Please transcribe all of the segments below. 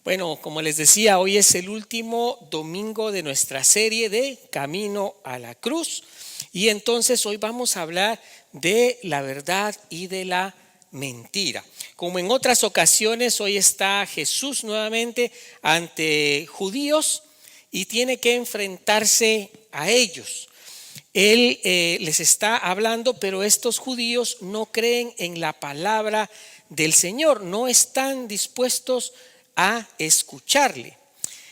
Bueno, como les decía, hoy es el último domingo de nuestra serie de Camino a la Cruz. Y entonces hoy vamos a hablar de la verdad y de la mentira. Como en otras ocasiones, hoy está Jesús nuevamente ante judíos y tiene que enfrentarse a ellos. Él les está hablando, pero estos judíos no creen en la palabra del Señor, no están dispuestos a escucharle.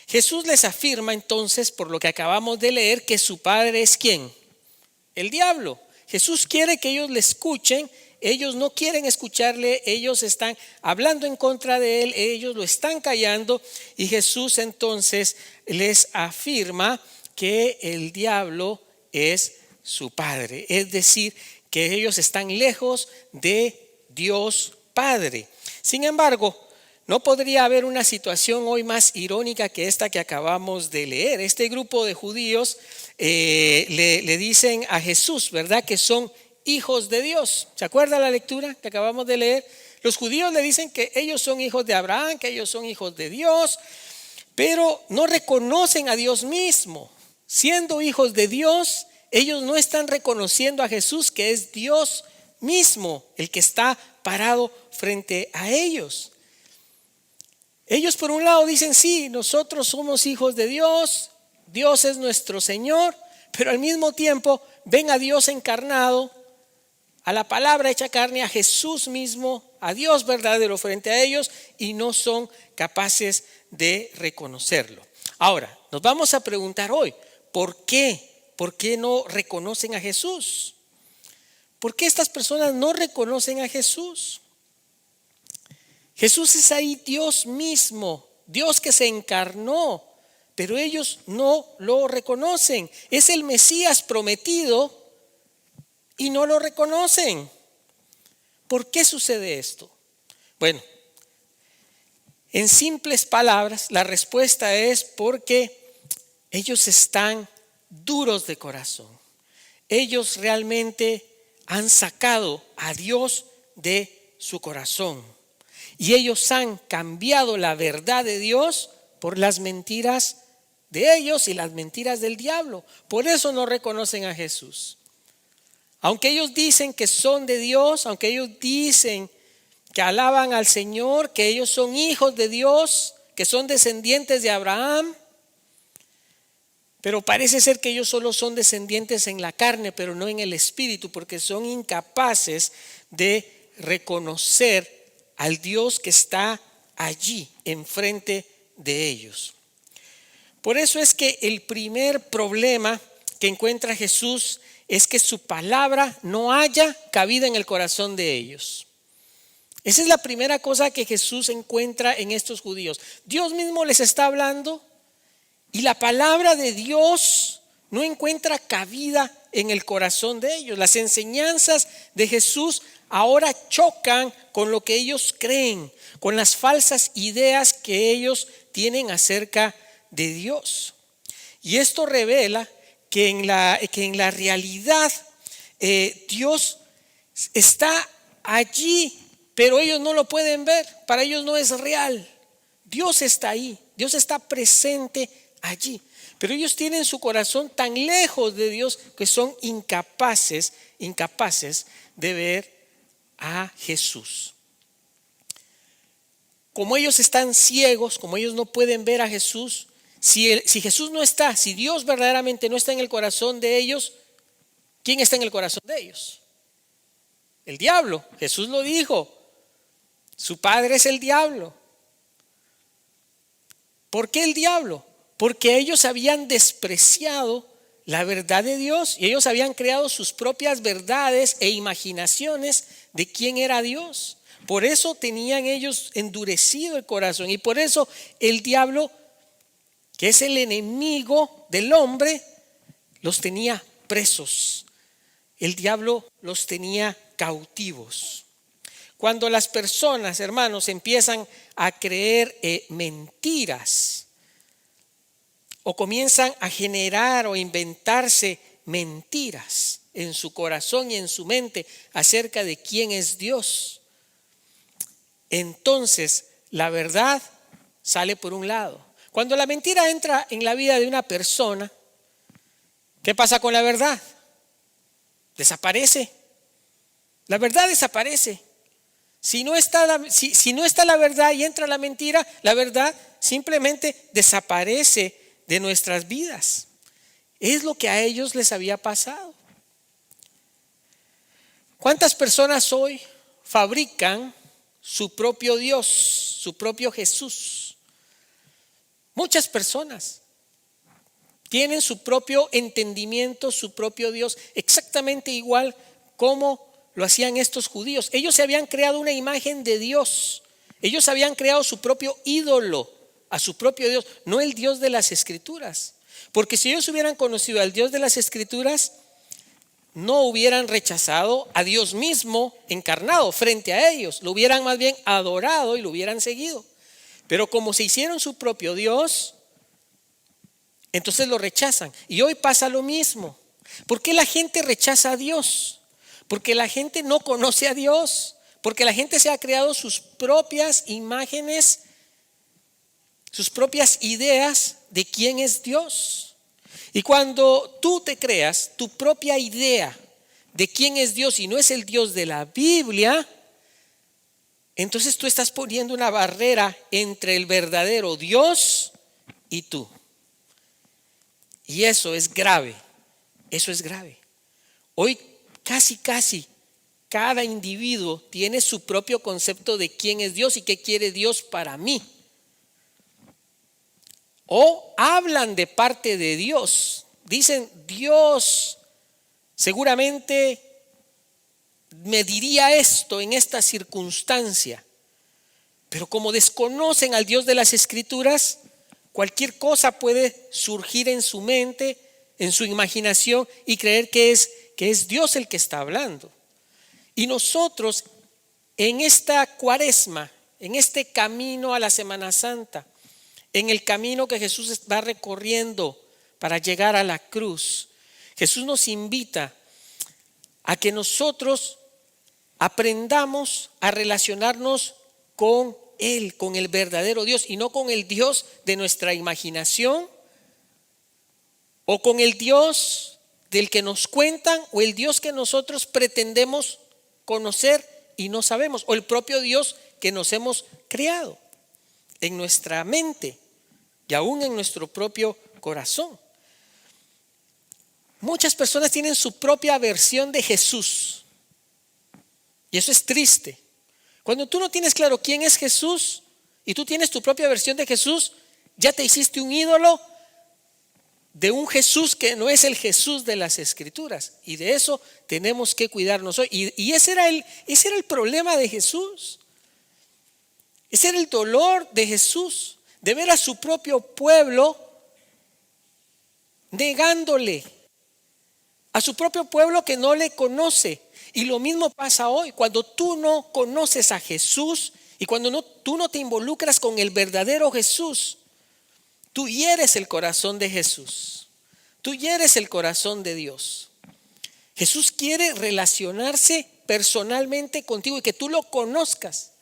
Jesús les afirma entonces, por lo que acabamos de leer, que su padre es ¿quién? El diablo. Jesús quiere que ellos le escuchen, ellos no quieren escucharle, ellos están hablando en contra de él, ellos lo están callando, y Jesús entonces les afirma que el diablo es su padre, es decir, que ellos están lejos de Dios Padre. Sin embargo, no podría haber una situación hoy más irónica que esta que acabamos de leer. Este grupo de judíos le dicen a Jesús, ¿verdad?, que son hijos de Dios. ¿Se acuerda la lectura que acabamos de leer? Los judíos le dicen que ellos son hijos de Abraham, que ellos son hijos de Dios, pero no reconocen a Dios mismo. Siendo hijos de Dios, ellos no están reconociendo a Jesús, que es Dios mismo, el que está parado frente a ellos. Ellos por un lado dicen, sí, nosotros somos hijos de Dios, Dios es nuestro Señor, pero al mismo tiempo ven a Dios encarnado, a la palabra hecha carne, a Jesús mismo, a Dios verdadero frente a ellos, y no son capaces de reconocerlo. Ahora, nos vamos a preguntar hoy, ¿por qué? ¿Por qué no reconocen a Jesús? ¿Por qué estas personas no reconocen a Jesús? Jesús es ahí Dios mismo, Dios que se encarnó, pero ellos no lo reconocen. Es el Mesías prometido y no lo reconocen. ¿Por qué sucede esto? Bueno, en simples palabras, la respuesta es porque ellos están duros de corazón. Ellos realmente han sacado a Dios de su corazón. Y ellos han cambiado la verdad de Dios por las mentiras de ellos y las mentiras del diablo. Por eso no reconocen a Jesús. Aunque ellos dicen que son de Dios, aunque ellos dicen que alaban al Señor, que ellos son hijos de Dios, que son descendientes de Abraham, pero parece ser que ellos solo son descendientes en la carne, pero no en el espíritu, porque son incapaces de reconocer al Dios que está allí enfrente de ellos. Por eso es que el primer problema que encuentra Jesús es que su palabra no haya cabida en el corazón de ellos. Esa es la primera cosa que Jesús encuentra en estos judíos. Dios mismo les está hablando y la palabra de Dios no encuentra cabida en el corazón de ellos. Las enseñanzas de Jesús ahora chocan con lo que ellos creen, con las falsas ideas que ellos tienen acerca de Dios. Y esto revela que en la realidad Dios está allí, pero ellos no lo pueden ver. Para ellos no es real. Dios está ahí, Dios está presente allí. Pero ellos tienen su corazón tan lejos de Dios que son incapaces de ver a Jesús. Como ellos están ciegos, como ellos no pueden ver a Jesús, si Jesús no está, si Dios verdaderamente no está en el corazón de ellos, ¿quién está en el corazón de ellos? El diablo. Jesús lo dijo, su padre es el diablo. ¿Por qué el diablo? Porque ellos habían despreciado la verdad de Dios y ellos habían creado sus propias verdades e imaginaciones de quién era Dios. Por eso tenían ellos endurecido el corazón y por eso el diablo, que es el enemigo del hombre, los tenía presos. El diablo los tenía cautivos. Cuando las personas, hermanos, empiezan a creer mentiras, o comienzan a generar o inventarse mentiras en su corazón y en su mente acerca de quién es Dios, entonces la verdad sale por un lado. Cuando la mentira entra en la vida de una persona, ¿qué pasa con la verdad? Desaparece. La verdad desaparece. Si no está la verdad y entra la mentira, la verdad simplemente desaparece de nuestras vidas. Es lo que a ellos les había pasado. ¿Cuántas personas hoy fabrican su propio Dios, su propio Jesús? Muchas personas tienen su propio entendimiento, su propio Dios, exactamente igual como lo hacían estos judíos. Ellos se habían creado una imagen de Dios. Ellos habían creado su propio ídolo, a su propio Dios, no el Dios de las Escrituras. Porque si ellos hubieran conocido al Dios de las Escrituras, no hubieran rechazado a Dios mismo encarnado frente a ellos. Lo hubieran más bien adorado y lo hubieran seguido. Pero como se hicieron su propio Dios, entonces lo rechazan. Y hoy pasa lo mismo. ¿Por qué la gente rechaza a Dios? Porque la gente no conoce a Dios. Porque la gente se ha creado sus propias imágenes, sus propias ideas de quién es Dios. Y cuando tú te creas tu propia idea de quién es Dios y no es el Dios de la Biblia, entonces tú estás poniendo una barrera entre el verdadero Dios y tú. Y eso es grave, eso es grave. Hoy casi cada individuo tiene su propio concepto de quién es Dios y qué quiere Dios para mí. O hablan de parte de Dios, dicen Dios seguramente me diría esto en esta circunstancia, pero como desconocen al Dios de las Escrituras, cualquier cosa puede surgir en su mente, en su imaginación y creer que es Dios el que está hablando. Y nosotros en esta cuaresma, en este camino a la Semana Santa, en el camino que Jesús va recorriendo para llegar a la cruz, Jesús nos invita a que nosotros aprendamos a relacionarnos con Él, con el verdadero Dios y no con el Dios de nuestra imaginación o con el Dios del que nos cuentan o el Dios que nosotros pretendemos conocer y no sabemos, o el propio Dios que nos hemos creado en nuestra mente y aún en nuestro propio corazón. Muchas personas tienen su propia versión de Jesús y eso es triste. Cuando tú no tienes claro quién es Jesús y tú tienes tu propia versión de Jesús, ya te hiciste un ídolo de un Jesús que no es el Jesús de las Escrituras, y de eso tenemos que cuidarnos hoy. Y ese era el problema de Jesús. Ese era el dolor de Jesús, de ver a su propio pueblo negándole, a su propio pueblo que no le conoce. Y lo mismo pasa hoy, cuando tú no conoces a Jesús y cuando tú no te involucras con el verdadero Jesús, tú hieres el corazón de Jesús, tú hieres el corazón de Dios. Jesús quiere relacionarse personalmente contigo y que tú lo conozcas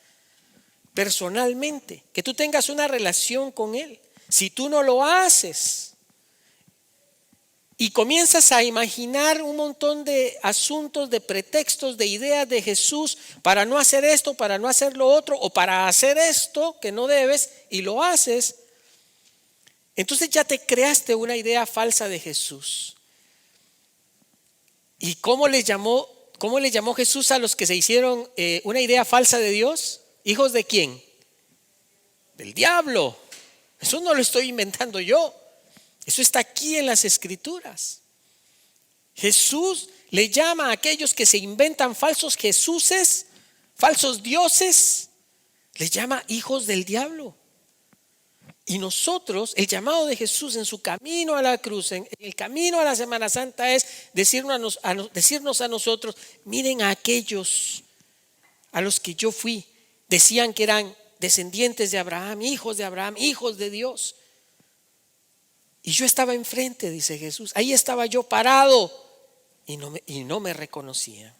personalmente, que tú tengas una relación con Él. Si tú no lo haces y comienzas a imaginar un montón de asuntos, de pretextos, de ideas de Jesús para no hacer esto, para no hacer lo otro, o para hacer esto que no debes y lo haces, entonces ya te creaste una idea falsa de Jesús. ¿Y cómo le llamó Jesús a los que se hicieron una idea falsa de Dios? ¿Hijos de quién? Del diablo. Eso no lo estoy inventando yo. Eso está aquí en las Escrituras. Jesús le llama a aquellos que se inventan falsos Jesuses, falsos dioses, les llama hijos del diablo. Y nosotros, el llamado de Jesús en su camino a la cruz, en el camino a la Semana Santa, es decirnos a nosotros: miren a aquellos a los que yo fui, decían que eran descendientes de Abraham, hijos de Dios. Y yo estaba enfrente, dice Jesús, ahí estaba yo parado y no me reconocían.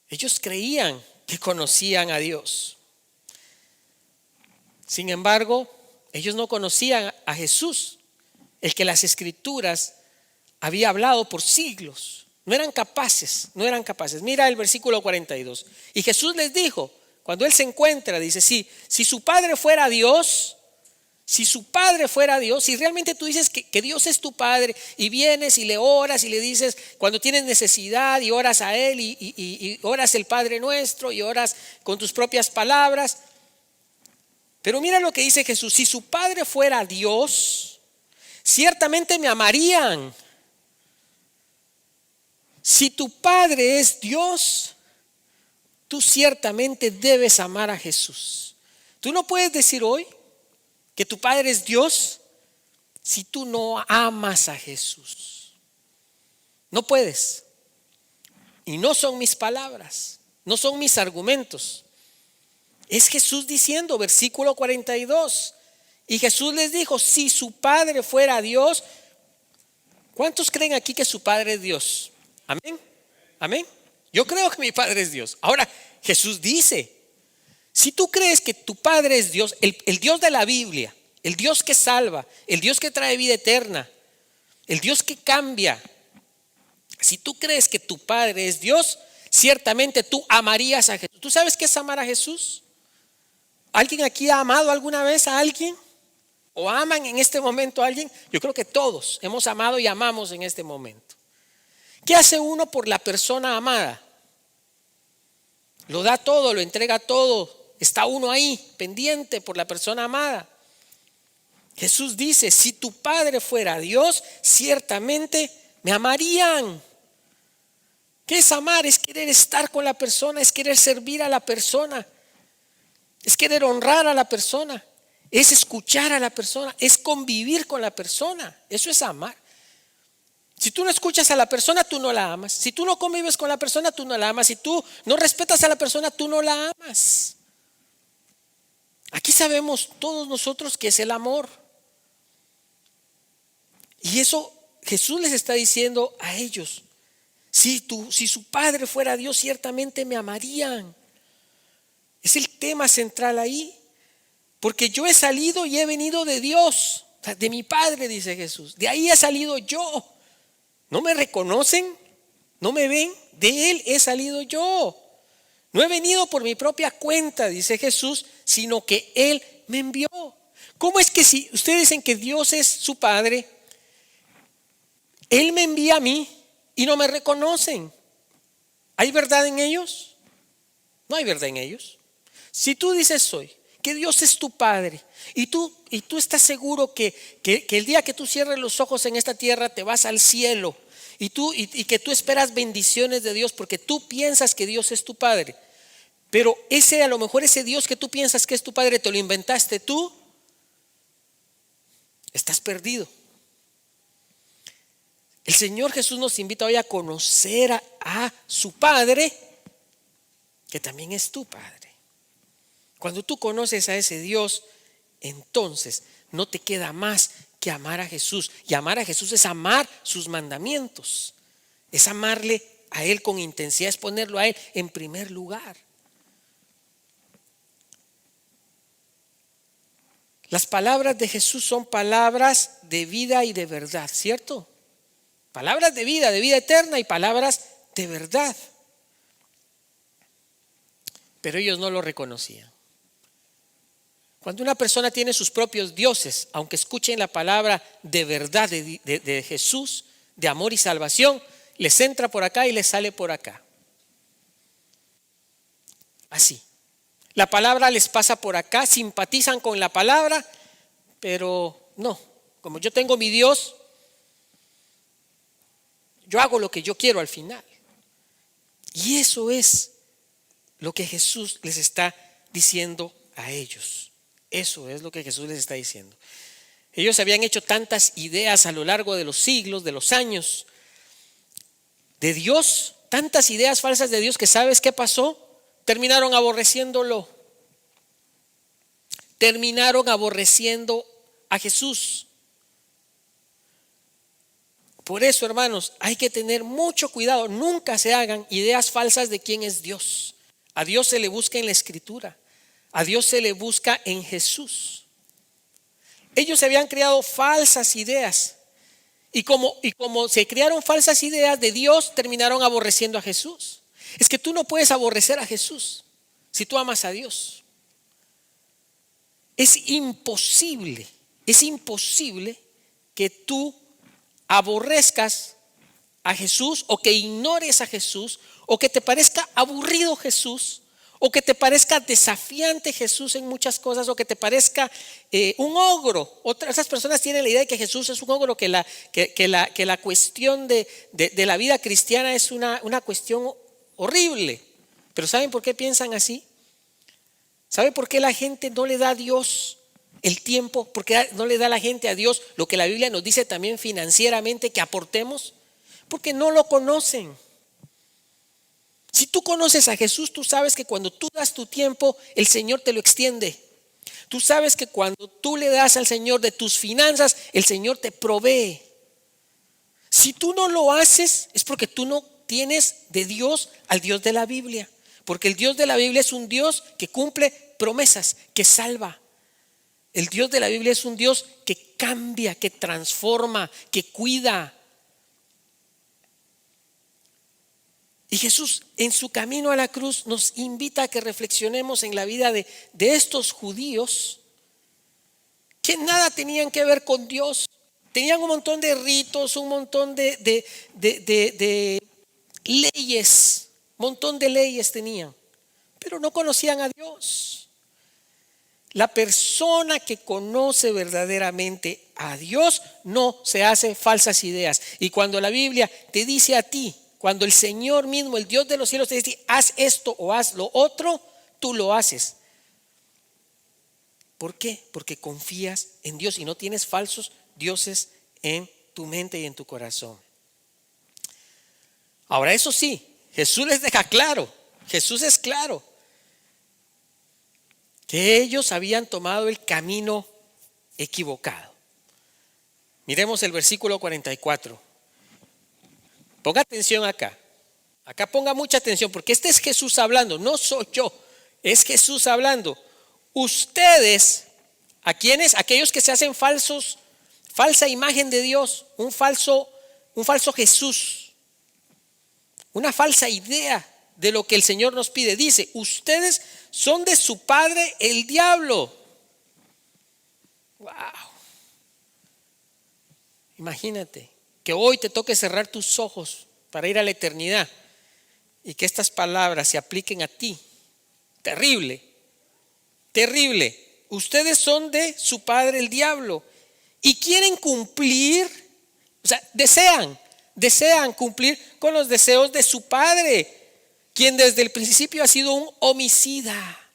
Ellos creían que conocían a Dios. Sin embargo, ellos no conocían a Jesús, el que las Escrituras había hablado por siglos. No eran capaces. Mira el versículo 42. Y Jesús les dijo, cuando Él se encuentra, dice, si su Padre fuera Dios, si realmente tú dices que Dios es tu Padre y vienes y le oras y le dices cuando tienes necesidad y oras a Él y oras el Padre Nuestro y oras con tus propias palabras. Pero mira lo que dice Jesús, si su Padre fuera Dios, ciertamente me amarían. Si tu Padre es Dios, tú ciertamente debes amar a Jesús. Tú no puedes decir hoy que tu Padre es Dios si tú no amas a Jesús. No puedes. Y no son mis palabras, no son mis argumentos. Es Jesús diciendo, versículo 42. Y Jesús les dijo, si su Padre fuera Dios, ¿cuántos creen aquí que su Padre es Dios? Amén. Amén. Yo creo que mi Padre es Dios. Ahora, Jesús dice, si tú crees que tu Padre es Dios, el Dios de la Biblia, el Dios que salva, el Dios que trae vida eterna, el Dios que cambia, si tú crees que tu Padre es Dios, ciertamente tú amarías a Jesús. ¿Tú sabes qué es amar a Jesús? ¿Alguien aquí ha amado alguna vez a alguien? ¿O aman en este momento a alguien? Yo creo que todos hemos amado y amamos en este momento. ¿Qué hace uno por la persona amada? Lo da todo, lo entrega todo. Está uno ahí, pendiente por la persona amada. Jesús dice, si tu Padre fuera Dios, ciertamente me amarían. ¿Qué es amar? Es querer estar con la persona, es querer servir a la persona, es querer honrar a la persona, es escuchar a la persona, es convivir con la persona. Eso es amar. Si tú no escuchas a la persona, tú no la amas. Si tú no convives con la persona, tú no la amas. Si tú no respetas a la persona, tú no la amas. Aquí sabemos todos nosotros qué es el amor. Y eso Jesús les está diciendo a ellos. Si su Padre fuera Dios, ciertamente me amarían. Es el tema central ahí. Porque yo he salido y he venido de Dios, o sea, de mi Padre, dice Jesús. De ahí he salido yo. ¿No me reconocen? ¿No me ven? De Él he salido yo. No he venido por mi propia cuenta, dice Jesús, sino que Él me envió. ¿Cómo es que si ustedes dicen que Dios es su Padre, Él me envía a mí y no me reconocen? ¿Hay verdad en ellos? No hay verdad en ellos. Si tú dices hoy que Dios es tu Padre y tú estás seguro que el día que tú cierres los ojos en esta tierra te vas al cielo y que tú esperas bendiciones de Dios porque tú piensas que Dios es tu Padre, pero a lo mejor ese Dios que tú piensas que es tu Padre te lo inventaste tú, estás perdido. El Señor Jesús nos invita hoy a conocer a su Padre, que también es tu Padre. Cuando tú conoces a ese Dios, entonces no te queda más que amar a Jesús. Y amar a Jesús es amar sus mandamientos. Es amarle a Él con intensidad, es ponerlo a Él en primer lugar. Las palabras de Jesús son palabras de vida y de verdad, ¿cierto? Palabras de vida eterna y palabras de verdad. Pero ellos no lo reconocían. Cuando una persona tiene sus propios dioses, aunque escuchen la palabra de verdad de Jesús, de amor y salvación, les entra por acá y les sale por acá. Así. La palabra les pasa por acá, simpatizan con la palabra, pero no. Como yo tengo mi Dios, yo hago lo que yo quiero al final. Y eso es lo que Jesús les está diciendo a ellos. Eso es lo que Jesús les está diciendo. Ellos habían hecho tantas ideas a lo largo de los siglos, de los años, de Dios, tantas ideas falsas de Dios que ¿sabes qué pasó? Terminaron aborreciéndolo. Terminaron aborreciendo a Jesús. Por eso, hermanos, hay que tener mucho cuidado. Nunca se hagan ideas falsas de quién es Dios. A Dios se le busca en la Escritura. A Dios se le busca en Jesús. Ellos se habían creado falsas ideas. Y como se crearon falsas ideas de Dios, terminaron aborreciendo a Jesús. Es que tú no puedes aborrecer a Jesús si tú amas a Dios. Es imposible que tú aborrezcas a Jesús o que ignores a Jesús o que te parezca aburrido Jesús o que te parezca desafiante Jesús en muchas cosas o que te parezca un ogro. Otras personas tienen la idea de que Jesús es un ogro, que la cuestión de la vida cristiana es una cuestión horrible. Pero ¿saben por qué piensan así? ¿Saben por qué la gente no le da a Dios el tiempo? ¿Por qué no le da a la gente a Dios lo que la Biblia nos dice también financieramente que aportemos? Porque no lo conocen. Si tú conoces a Jesús, tú sabes que cuando tú das tu tiempo, el Señor te lo extiende. Tú sabes que cuando tú le das al Señor de tus finanzas, el Señor te provee. Si tú no lo haces, es porque tú no tienes de Dios al Dios de la Biblia. Porque el Dios de la Biblia es un Dios que cumple promesas, que salva. El Dios de la Biblia es un Dios que cambia, que transforma, que cuida. Y Jesús en su camino a la cruz nos invita a que reflexionemos en la vida de estos judíos que nada tenían que ver con Dios. Tenían un montón de ritos, un montón de leyes, un montón de leyes tenían, pero no conocían a Dios. La persona que conoce verdaderamente a Dios no se hace falsas ideas. Y cuando la Biblia te dice a ti, cuando el Señor mismo, el Dios de los cielos te dice, haz esto o haz lo otro, tú lo haces. ¿Por qué? Porque confías en Dios y no tienes falsos dioses en tu mente y en tu corazón. Ahora, eso sí, Jesús les deja claro, Jesús es claro, que ellos habían tomado el camino equivocado. Miremos el versículo 44. Ponga atención acá. Acá ponga mucha atención porque este es Jesús hablando, no soy yo, es Jesús hablando. Ustedes, ¿a quiénes? Aquellos que se hacen falsa imagen de Dios, un falso Jesús, una falsa idea de lo que el Señor nos pide. Dice, ustedes son de su padre el diablo. Wow. Imagínate que hoy te toque cerrar tus ojos para ir a la eternidad y que estas palabras se apliquen a ti. Terrible, terrible. Ustedes son de su padre el diablo y quieren cumplir, o sea, desean cumplir con los deseos de su padre, quien desde el principio ha sido un homicida.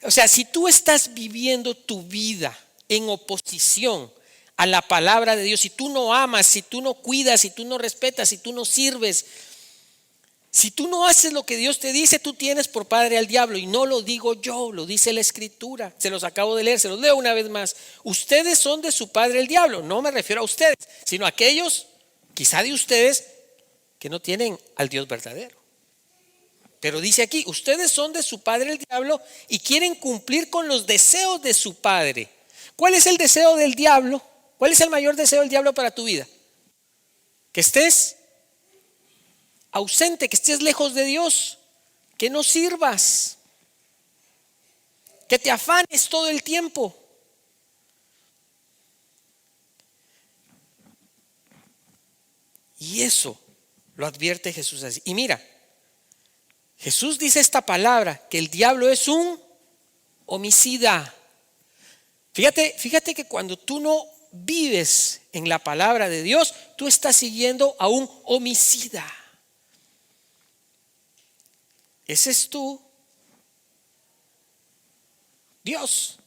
O sea, si tú estás viviendo tu vida en oposición a la palabra de Dios, si tú no amas, si tú no cuidas, si tú no respetas, si tú no sirves, si tú no haces lo que Dios te dice, tú tienes por padre al diablo. Y no lo digo yo, lo dice la Escritura. Se los acabo de leer, se los leo una vez más. Ustedes son de su padre el diablo. No me refiero a ustedes, sino a aquellos, quizá de ustedes, que no tienen al Dios verdadero. Pero dice aquí, ustedes son de su padre el diablo y quieren cumplir con los deseos de su padre. ¿Cuál es el deseo del diablo? ¿Cuál es el mayor deseo del diablo para tu vida? Que estés ausente, que estés lejos de Dios, que no sirvas, que te afanes todo el tiempo. Y eso lo advierte Jesús así. Y mira, Jesús dice esta palabra, que el diablo es un homicida. Fíjate que cuando tú no vives en la palabra de Dios, tú estás siguiendo a un homicida. Ese es tú, Dios.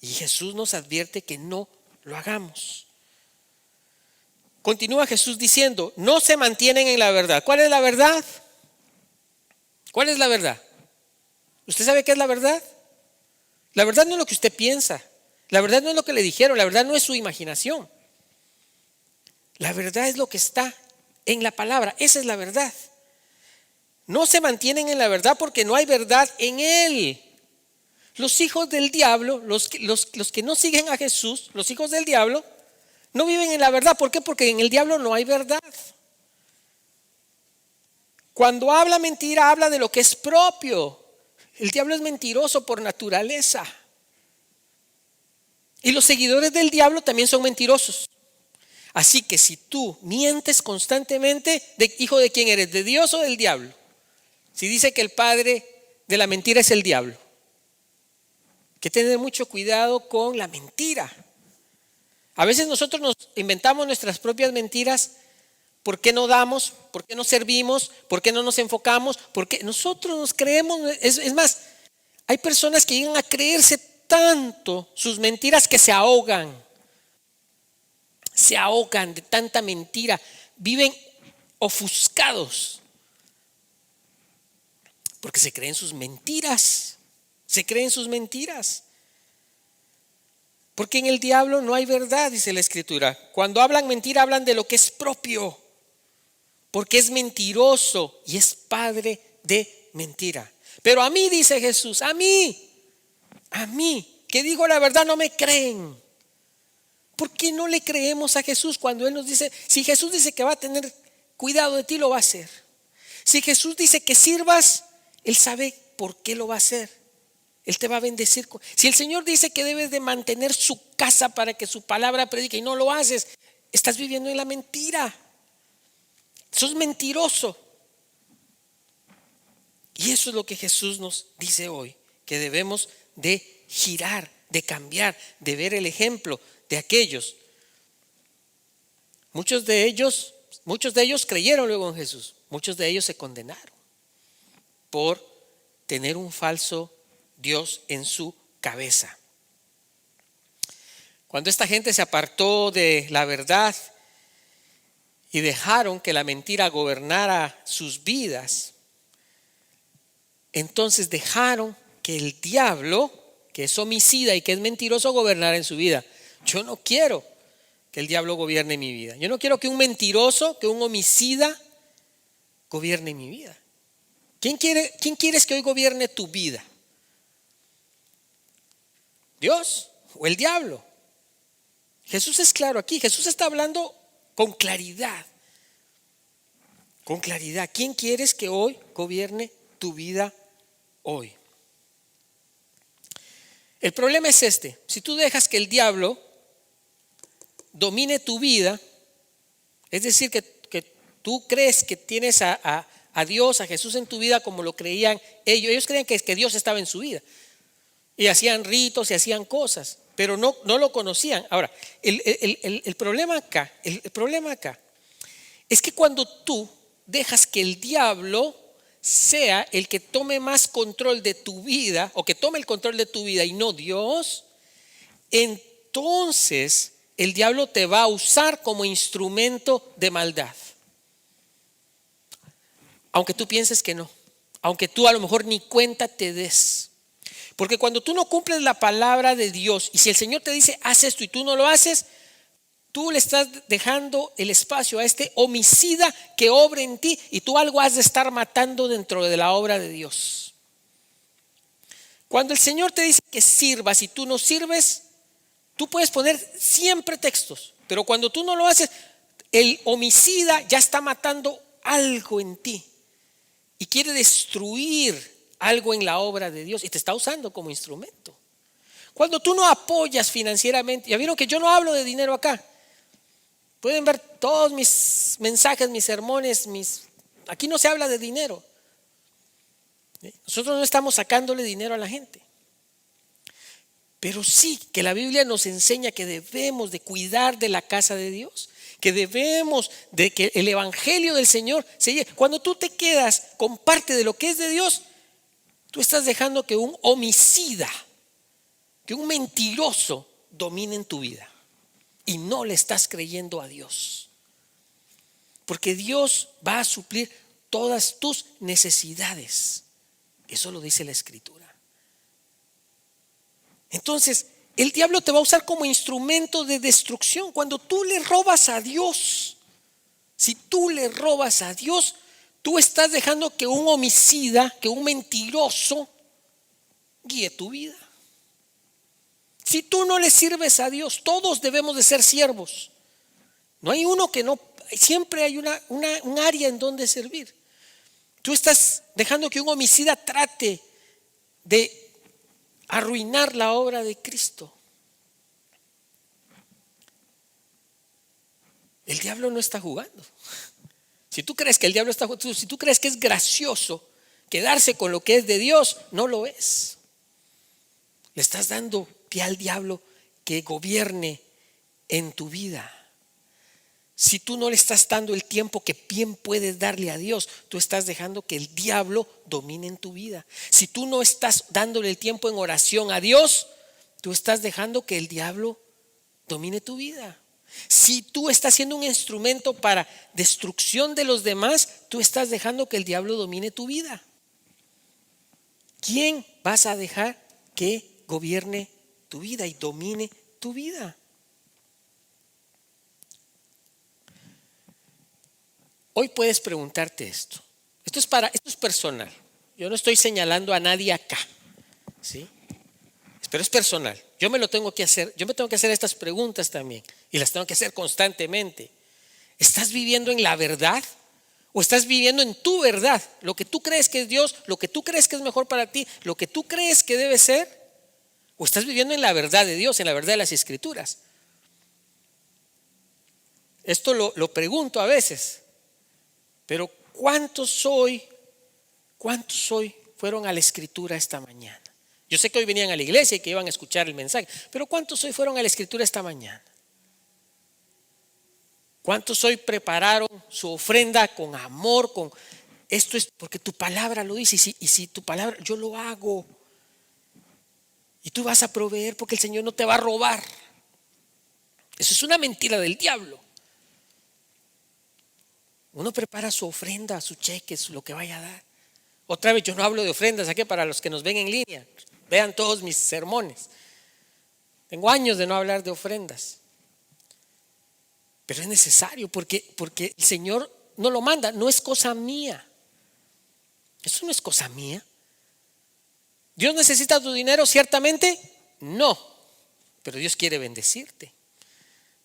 Y Jesús nos advierte que no lo hagamos. Continúa Jesús diciendo, no se mantienen en la verdad. ¿Cuál es la verdad? ¿Cuál es la verdad? ¿Usted sabe qué es la verdad? La verdad no es lo que usted piensa. La verdad no es lo que le dijeron. La verdad no es su imaginación. La verdad es lo que está en la palabra. Esa es la verdad. No se mantienen en la verdad porque no hay verdad en Él. Los hijos del diablo, los que no siguen a Jesús, los hijos del diablo, no viven en la verdad. ¿Por qué? Porque en el diablo no hay verdad. Cuando habla mentira, habla de lo que es propio. El diablo es mentiroso por naturaleza. Y los seguidores del diablo también son mentirosos. Así que si tú mientes constantemente, ¿hijo de quién eres? ¿De Dios o del diablo? Si dice que el padre de la mentira es el diablo. Hay que tener mucho cuidado con la mentira. A veces nosotros nos inventamos nuestras propias mentiras. ¿Por qué no damos? ¿Por qué no servimos? ¿Por qué no nos enfocamos? Porque nosotros nos creemos. Es más, hay personas que llegan a creerse tanto sus mentiras que se ahogan de tanta mentira, viven ofuscados porque se creen sus mentiras, porque en el diablo no hay verdad, dice la Escritura. Cuando hablan mentira, hablan de lo que es propio, porque es mentiroso y es padre de mentira. Pero a mí, dice Jesús, a mí, que digo la verdad, no me creen. ¿Por qué no le creemos a Jesús cuando Él nos dice, si Jesús dice que va a tener cuidado de ti, lo va a hacer? Si Jesús dice que sirvas, Él sabe por qué lo va a hacer. Él te va a bendecir. Si el Señor dice que debes de mantener su casa para que su palabra predique y no lo haces, estás viviendo en la mentira. Sos mentiroso. Y eso es lo que Jesús nos dice hoy, que debemos de girar, de cambiar, de ver el ejemplo de aquellos. Muchos de ellos creyeron luego en Jesús. Muchos de ellos se condenaron por tener un falso Dios en su cabeza. Cuando esta gente se apartó de la verdad y dejaron que la mentira gobernara sus vidas, entonces dejaron que el diablo, que es homicida y que es mentiroso, gobernara en su vida. Yo no quiero que el diablo gobierne mi vida. Yo no quiero que un mentiroso, que un homicida gobierne mi vida. ¿Quién quieres que hoy gobierne tu vida? ¿Dios o el diablo? Jesús es claro aquí. Jesús está hablando con claridad. Con claridad. ¿Quién quieres que hoy gobierne tu vida hoy? El problema es este. Si tú dejas que el diablo domine tu vida, es decir, que tú crees que tienes a Dios, a Jesús en tu vida como lo creían ellos. Ellos creían que Dios estaba en su vida. Y hacían ritos y hacían cosas, pero no lo conocían. Ahora, el problema acá es que cuando tú dejas que el diablo sea el que tome más control de tu vida, o que tome el control de tu vida y no Dios, entonces el diablo te va a usar como instrumento de maldad. Aunque tú pienses que no, aunque tú a lo mejor ni cuenta te des. Porque cuando tú no cumples la palabra de Dios, y si el Señor te dice haz esto y tú no lo haces, tú le estás dejando el espacio a este homicida que obra en ti, y tú algo has de estar matando dentro de la obra de Dios. Cuando el Señor te dice que sirvas y tú no sirves, tú puedes poner 100 pretextos, pero cuando tú no lo haces, el homicida ya está matando algo en ti y quiere destruir algo en la obra de Dios y te está usando como instrumento. Cuando tú no apoyas financieramente, ya vieron que yo no hablo de dinero acá. Pueden ver todos mis mensajes, mis sermones, aquí no se habla de dinero. Nosotros no estamos sacándole dinero a la gente. Pero sí que la Biblia nos enseña que debemos de cuidar de la casa de Dios, que debemos de que el evangelio del Señor se lleve. Cuando tú te quedas con parte de lo que es de Dios, tú estás dejando que un homicida, que un mentiroso domine en tu vida, y no le estás creyendo a Dios, porque Dios va a suplir todas tus necesidades. Eso lo dice la Escritura. Entonces el diablo te va a usar como instrumento de destrucción. Cuando tú le robas a Dios, si tú le robas a Dios, tú estás dejando que un homicida, que un mentiroso guíe tu vida. Si tú no le sirves a Dios, todos debemos de ser siervos. No hay uno que no, siempre hay un área en donde servir. Tú estás dejando que un homicida trate de arruinar la obra de Cristo. El diablo no está jugando. Si tú crees que el diablo está jugando, si tú crees que es gracioso quedarse con lo que es de Dios, no lo es. Le estás dando pie al diablo que gobierne en tu vida. Si tú no le estás dando el tiempo que bien puedes darle a Dios, tú estás dejando que el diablo domine en tu vida. Si tú no estás dándole el tiempo en oración a Dios, tú estás dejando que el diablo domine tu vida. Si tú estás siendo un instrumento para destrucción de los demás, tú estás dejando que el diablo domine tu vida. ¿Quién vas a dejar que gobierne tu vida y domine tu vida? Hoy puedes preguntarte esto. Esto es personal. Yo no estoy señalando a nadie acá, ¿sí? Pero es personal. Yo me lo tengo que hacer. Yo me tengo que hacer estas preguntas también y las tengo que hacer constantemente. ¿Estás viviendo en la verdad o estás viviendo en tu verdad? Lo que tú crees que es Dios, lo que tú crees que es mejor para ti, lo que tú crees que debe ser, o estás viviendo en la verdad de Dios, en la verdad de las Escrituras. Esto lo pregunto a veces. Pero ¿cuántos hoy fueron a la Escritura esta mañana? Yo sé que hoy venían a la iglesia y que iban a escuchar el mensaje, pero ¿cuántos hoy fueron a la Escritura esta mañana? ¿Cuántos hoy prepararon su ofrenda con amor? Esto es porque tu palabra lo dice, y si tu palabra, yo lo hago, y tú vas a proveer porque el Señor no te va a robar. Eso es una mentira del diablo. Uno prepara su ofrenda, su cheque, lo que vaya a dar. Otra vez, yo no hablo de ofrendas aquí para los que nos ven en línea. Vean todos mis sermones. Tengo años de no hablar de ofrendas. Pero es necesario porque el Señor no lo manda, no es cosa mía. Eso no es cosa mía. ¿Dios necesita tu dinero? Ciertamente no. Pero Dios quiere bendecirte.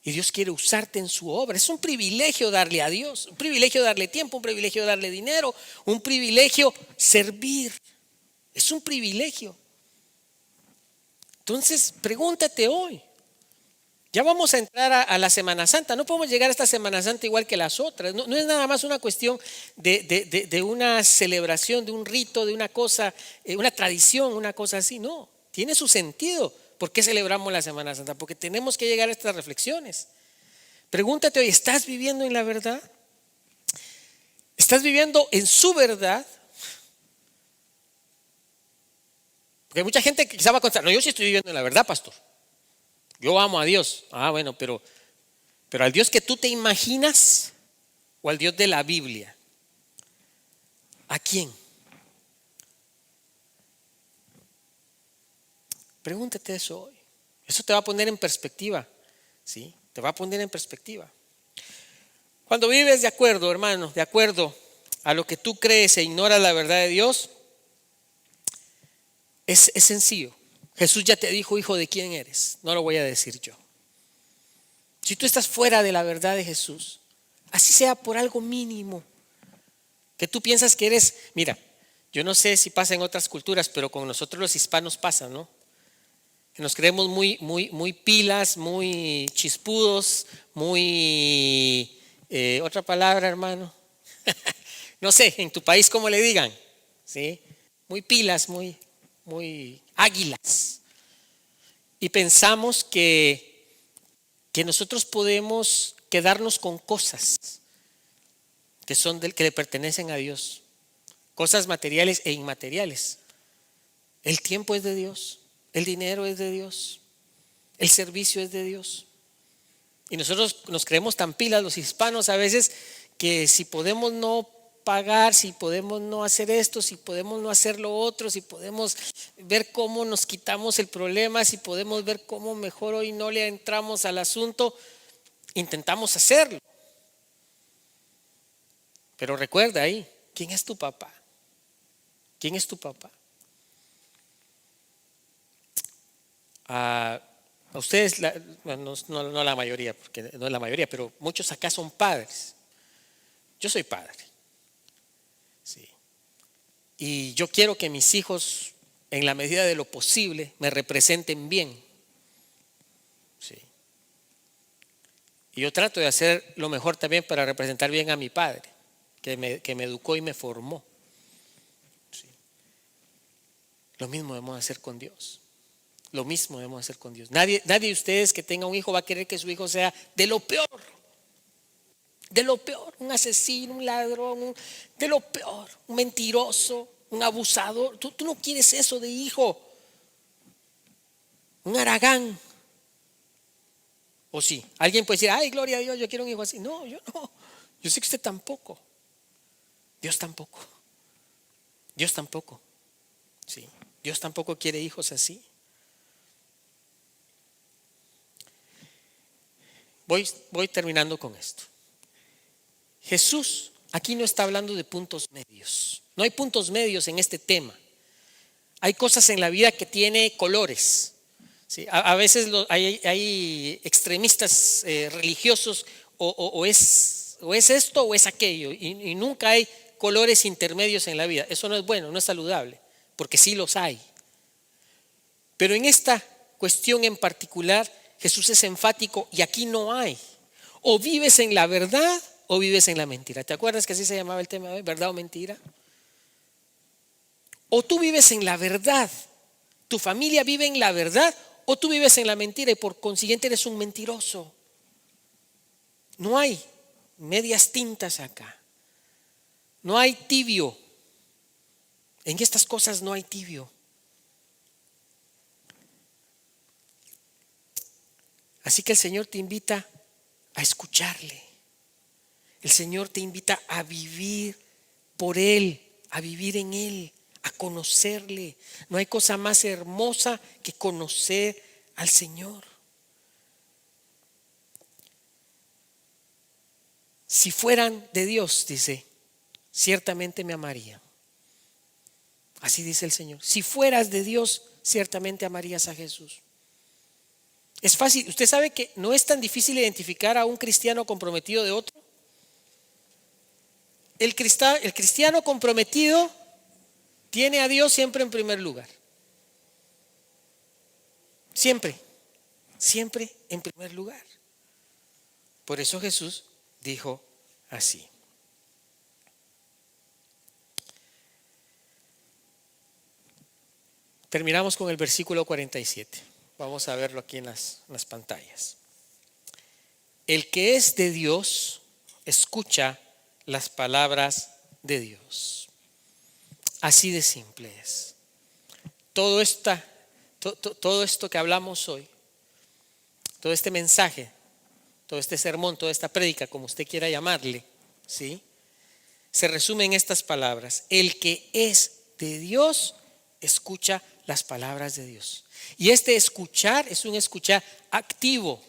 Y Dios quiere usarte en su obra. Es un privilegio darle a Dios, un privilegio darle tiempo, un privilegio darle dinero, un privilegio servir. Es un privilegio. Entonces, pregúntate hoy. Ya vamos a entrar a la Semana Santa. No podemos llegar a esta Semana Santa igual que las otras. No es nada más una cuestión de una celebración, de un rito, de una cosa, una tradición, una cosa así. No, tiene su sentido. ¿Por qué celebramos la Semana Santa? Porque tenemos que llegar a estas reflexiones. Pregúntate hoy, ¿estás viviendo en la verdad? ¿Estás viviendo en su verdad? Porque hay mucha gente que quizá va a contestar, no, yo sí estoy viviendo en la verdad, pastor. Yo amo a Dios. Bueno, pero al Dios que tú te imaginas o al Dios de la Biblia. ¿A quién? Pregúntate eso hoy. Eso te va a poner en perspectiva, ¿sí? Te va a poner en perspectiva. Cuando vives de acuerdo, hermano, de acuerdo a lo que tú crees e ignoras la verdad de Dios, es sencillo. Jesús ya te dijo, hijo, ¿de quién eres? No lo voy a decir yo. Si tú estás fuera de la verdad de Jesús, así sea por algo mínimo, que tú piensas que eres, mira, yo no sé si pasa en otras culturas, pero con nosotros los hispanos pasa, ¿no? Que nos creemos muy pilas, muy chispudos, muy, otra palabra, hermano, no sé, en tu país cómo le digan, ¿sí? Muy pilas, muy águilas. Y pensamos que nosotros podemos quedarnos con cosas que le pertenecen a Dios, cosas materiales e inmateriales. El tiempo es de Dios, el dinero es de Dios, el servicio es de Dios. Y nosotros nos creemos tan pilas los hispanos a veces que si podemos no pagar, si podemos no hacer esto, si podemos no hacer lo otro, si podemos ver cómo nos quitamos el problema, si podemos ver cómo mejor hoy no le entramos al asunto, intentamos hacerlo. Pero recuerda ahí, ¿quién es tu papá? ¿Quién es tu papá? A ustedes, bueno, no la mayoría, porque no es la mayoría, pero muchos acá son padres. Yo soy padre. Sí. Y yo quiero que mis hijos, en la medida de lo posible, me representen bien. Sí. Y yo trato de hacer lo mejor también para representar bien a mi padre, que me educó y me formó. Sí. Lo mismo debemos hacer con Dios. Lo mismo debemos hacer con Dios. Nadie de ustedes que tenga un hijo va a querer que su hijo sea de lo peor. De lo peor, un asesino, un ladrón, de lo peor, un mentiroso, un abusador. Tú no quieres eso de hijo. Un haragán. ¿O sí? Alguien puede decir, ay, gloria a Dios, yo quiero un hijo así. No, yo no. Yo sé que usted tampoco. Dios tampoco. Dios tampoco. Sí. Dios tampoco quiere hijos así. Voy terminando con esto. Jesús aquí no está hablando de puntos medios. No hay puntos medios en este tema. Hay cosas en la vida que tiene colores. ¿Sí? A veces hay extremistas religiosos o es esto o es aquello y nunca hay colores intermedios en la vida. Eso no es bueno, no es saludable, porque sí los hay. Pero en esta cuestión en particular, Jesús es enfático y aquí no hay. O vives en la verdad o vives en la mentira. ¿Te acuerdas que así se llamaba el tema de verdad o mentira? O tú vives en la verdad, tu familia vive en la verdad, o tú vives en la mentira y por consiguiente eres un mentiroso. No hay medias tintas acá. No hay tibio. En estas cosas no hay tibio. Así que el Señor te invita a escucharle. El Señor te invita a vivir por Él, a vivir en Él, a conocerle. No hay cosa más hermosa que conocer al Señor. Si fueran de Dios, dice, ciertamente me amarían. Así dice el Señor. Si fueras de Dios, ciertamente amarías a Jesús. Es fácil. Usted sabe que no es tan difícil identificar a un cristiano comprometido de otro. El cristiano comprometido tiene a Dios siempre en primer lugar. Siempre, siempre en primer lugar. Por eso Jesús dijo así. Terminamos con el versículo 47. Vamos a verlo aquí en las pantallas. El que es de Dios, escucha las palabras de Dios. Así de simple es. Todo esto que hablamos hoy, todo este mensaje, todo este sermón, toda esta prédica, como usted quiera llamarle, ¿sí? Se resume en estas palabras. El que es de Dios, escucha las palabras de Dios. Y este escuchar es un escuchar activo.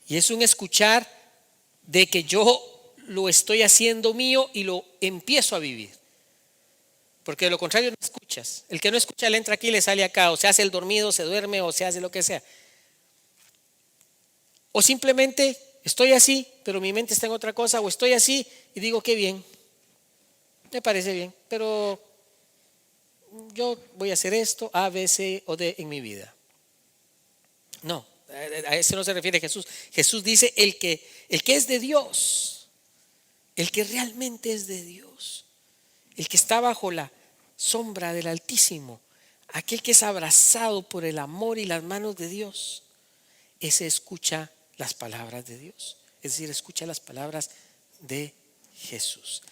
Y es un escuchar de que yo lo estoy haciendo mío y lo empiezo a vivir. Porque de lo contrario no escuchas. El que no escucha le entra aquí y le sale acá. O se hace el dormido, se duerme o se hace lo que sea. O simplemente estoy así, pero mi mente está en otra cosa. O estoy así y digo qué bien. Me parece bien, pero yo voy a hacer esto, A, B, C o D en mi vida. No, a eso no se refiere Jesús. Jesús dice el que es de Dios, el que realmente es de Dios, el que está bajo la sombra del Altísimo, aquel que es abrazado por el amor y las manos de Dios, ese escucha las palabras de Dios, es decir, escucha las palabras de Jesús.